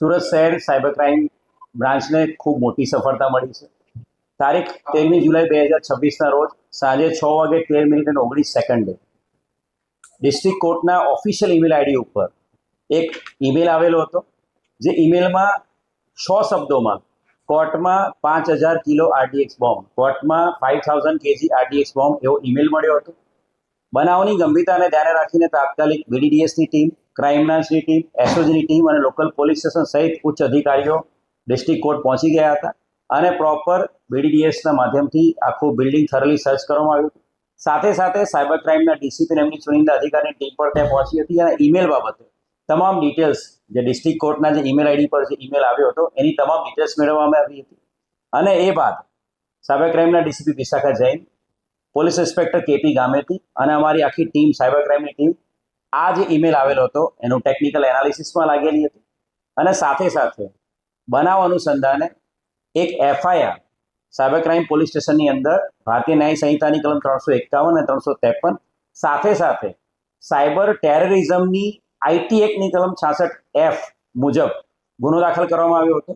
સુરત શહેર cyber crime બ્રાન્ચને ખૂબ મોટી સફળતા મળી છે. તારીખ 13 જુલાઈ 2026ના રોજ સાંજે 6:13:19 ડિસ્ટ્રિક્ટ કોર્ટના ઓફિશિયલ ઈમેલ આઈડી ઉપર એક ઈમેલ આવેલો હતો, જે ઈમેલમાં 100 શબ્દોમાં કોર્ટમાં 5000 કિલો આરડીએક્સ બોમ્બ, કોર્ટમાં 5000 કેજી આરડીએક્સ બોમ્બ એવો ઈમેલ મળ્યો હતો. બનાવની ગંભીરતાને ધ્યાને રાખીને તાત્કાલિક બીડીડીએસની ટીમ, ક્રાઇમ બ્રાન્ચની ટીમ, એસઓજીની ટીમ અને લોકલ પોલીસ સ્ટેશન સહિત ઉચ્ચ અધિકારીઓ ડિસ્ટ્રિક્ટ કોર્ટ પહોંચી ગયા હતા અને પ્રોપર બીડીડીએસના માધ્યમથી આખું બિલ્ડિંગ થરલી સર્ચ કરવામાં આવ્યું હતું. સાથે સાથે સાયબર ક્રાઇમના ડીસીપી અને એમની ચુનિંદા અધિકારીની ટીમ પણ ત્યાં પહોંચી હતી અને ઈમેલ બાબતે તમામ ડિટેલ્સ જે ડિસ્ટ્રિક્ટ કોર્ટના જે ઈમેલ આઈડી પર જે ઈમેલ આવ્યો હતો એની તમામ ડિટેલ્સ મેળવવામાં આવી હતી. અને એ બાદ સાયબર ક્રાઇમના DCP Vishakha Jain, police inspector KP Gameti અને અમારી આખી ટીમ, સાયબર ક્રાઇમની ટીમ, આ જે ઈમેલ આવેલો હતો એનું ટેકનિકલ એનાલિસિસમાં લાગેલી હતી અને સાથે સાથે બનાવ અનુસંધાને એક એફઆઈઆર સાયબર ક્રાઇમ પોલીસ સ્ટેશનની અંદર ભારતીય ન્યાય સંહિતાની કલમ 351 અને 353 સાથે સાથે સાયબર ટેરરિઝમની આઈટી એક્ટની કલમ 66F મુજબ ગુનો દાખલ કરવામાં આવ્યો હતો.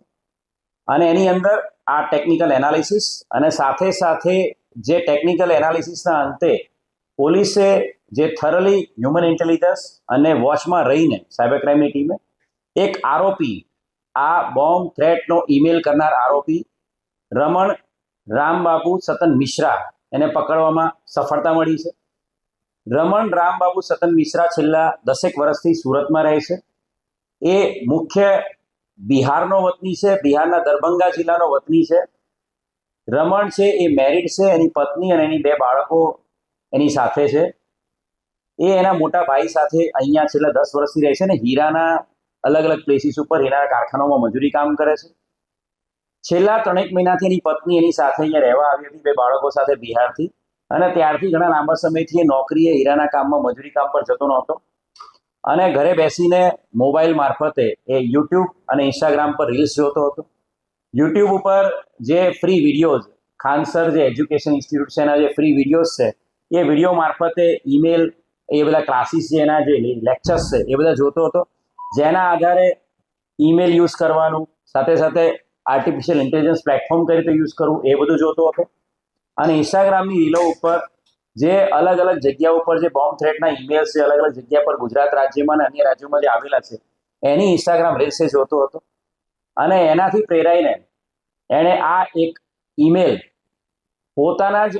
અને એની અંદર આ ટેકનિકલ એનાલિસિસ અને સાથે સાથે જે ટેકનિકલ એનાલિસિસના અંતે પોલીસે જે થરલી હ્યુમન ઇન્ટેલિજન્સ અને વોચમાં રહીને સાયબર ક્રાઇમની ટીમે એક આરોપી, આ બોમ્બ થ્રેટનો ઈમેલ કરનાર આરોપી રમણ રામબાબુ સતન મિશ્રા, એને પકડવામાં સફળતા મળી છે. રમણ રામબાબુ સતન મિશ્રા છેલ્લા 10 વર્ષથી સુરતમાં રહે છે. એ મુખ્ય બિહારનો વતની છે, બિહારના દરભંગા જિલ્લાનો વતની છે. રમણ છે એ મેરિડ છે, એની પત્ની અને એની 2 બાળકો એની સાથે છે. એ એના મોટા ભાઈ સાથે અહીંયા છેલ્લા 10 વર્ષથી રહે છે અને હીરાના અલગ અલગ પ્લેસીસ ઉપર હીરાના કારખાનામાં મજૂરી કામ કરે છે. છેલ્લા 3 મહિનાથી એની પત્ની એની સાથે અહીંયા રહેવા આવી હતી 2 બાળકો સાથે બિહારથી, અને ત્યારથી ઘણા લાંબા સમયથી એ નોકરીએ હીરાના કામમાં મજૂરી કામ પર જતો નહોતો અને ઘરે બેસીને મોબાઈલ મારફતે એ યુટ્યુબ અને ઇન્સ્ટાગ્રામ પર રીલ્સ જોતો હતો. યુટ્યુબ ઉપર જે ફ્રી વિડીયોઝ, ખાનસર જે એજ્યુકેશન ઇન્સ્ટિટ્યૂટ છે એના જે ફ્રી વિડીયોઝ છે, એ વિડીયો મારફતે ઈમેલ, એ બધા ક્લાસીસ જે એના જે લેક્ચર્સ છે એ બધા જોતો હતો, જેના આધારે ઈમેલ યુઝ કરવાનું, સાથે સાથે આર્ટિફિશિયલ ઇન્ટેલિજન્સ પ્લેટફોર્મ કઈ રીતે યુઝ કરવું એ બધું જોતો હતો. અને ઇન્સ્ટાગ્રામની રીલો ઉપર જે અલગ અલગ જગ્યા ઉપર જે બોમ્બ થ્રેટના ઈમેલ્સ છે, અલગ અલગ જગ્યા પર ગુજરાત રાજ્યમાં અને અન્ય રાજ્યોમાં જે આવેલા છે એની ઇન્સ્ટાગ્રામ રીલ્સ જોતો હતો. અને એનાથી પ્રેરાઈને એણે આ એક ઈમેલ પોતાના જ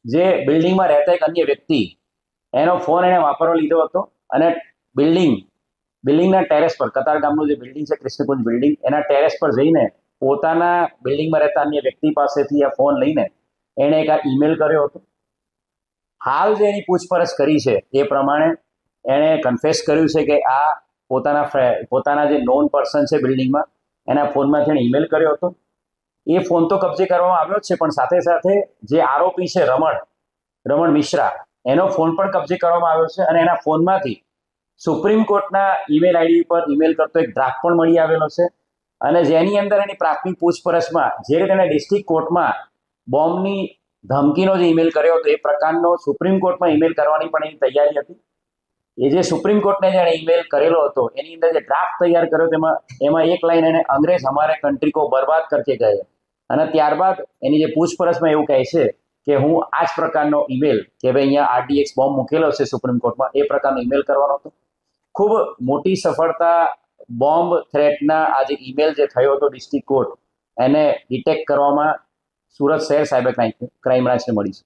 જે બિલ્ડિંગમાં રહેતા એક અન્ય વ્યક્તિ, એનો ફોન એણે વાપરવા લીધો હતો અને બિલ્ડિંગના ટેરેસ પર, કતાર ગામનું જે બિલ્ડિંગ છે કૃષ્ણકુંજ બિલ્ડિંગ, એના ટેરેસ પર જઈને પોતાના બિલ્ડિંગમાં રહેતા અન્ય વ્યક્તિ પાસેથી આ ફોન લઈને એણે એક આ ઈમેલ કર્યો હતો. હાલ જે એની પૂછપરછ કરી છે એ પ્રમાણે એણે કન્ફેસ કર્યું છે કે આ પોતાના જે નોન પર્સન છે બિલ્ડિંગમાં, એના ફોનમાંથી એણે ઈમેલ કર્યો હતો. એ ફોન તો કબજે કરવામાં આવ્યો જ છે, પણ સાથે સાથે જે આરોપી છે રમણ મિશ્રા, એનો ફોન પણ કબજે કરવામાં આવ્યો છે અને એના ફોનમાંથી સુપ્રીમ કોર્ટના ઈમેલ આઈડી પર ઈમેલ કરતો એક ડ્રાફ્ટ પણ મળી આવેલો છે. અને જેની અંદર એની પ્રાથમિક પૂછપરછમાં જે રીતે એણે ડિસ્ટ્રિક્ટ કોર્ટમાં બોમ્બની ધમકીનો જે ઈમેલ કર્યો હતો એ પ્રકારનો સુપ્રીમ કોર્ટમાં ઈમેલ કરવાની પણ એની તૈયારી હતી. એ જે સુપ્રીમ કોર્ટને જેણે ઈમેલ કરેલો હતો એની અંદર જે ડ્રાફ્ટ તૈયાર કર્યો એમાં એક લાઈન એને અંગ્રેજ હમારે કંટ્રી કો બરબાદ કરકે ગયે, અને ત્યારબાદ એની જે પૂછપરછમાં એવું કહે છે કે હું આ જ પ્રકારનો ઈમેલ, કે ભાઈ અહીંયા આરડીએક્સ બોમ્બ મૂકેલો છે સુપ્રીમ કોર્ટમાં, એ પ્રકારનો ઈમેલ કરવાનો હતો. ખૂબ મોટી સફળતા બોમ્બ થ્રેટના આ જે ઈમેલ જે થયો હતો ડિસ્ટ્રિક્ટ કોર્ટ, એને ડિટેક્ટ કરવામાં સુરત શહેર સાયબર ક્રાઇમ બ્રાન્ચને મળી છે.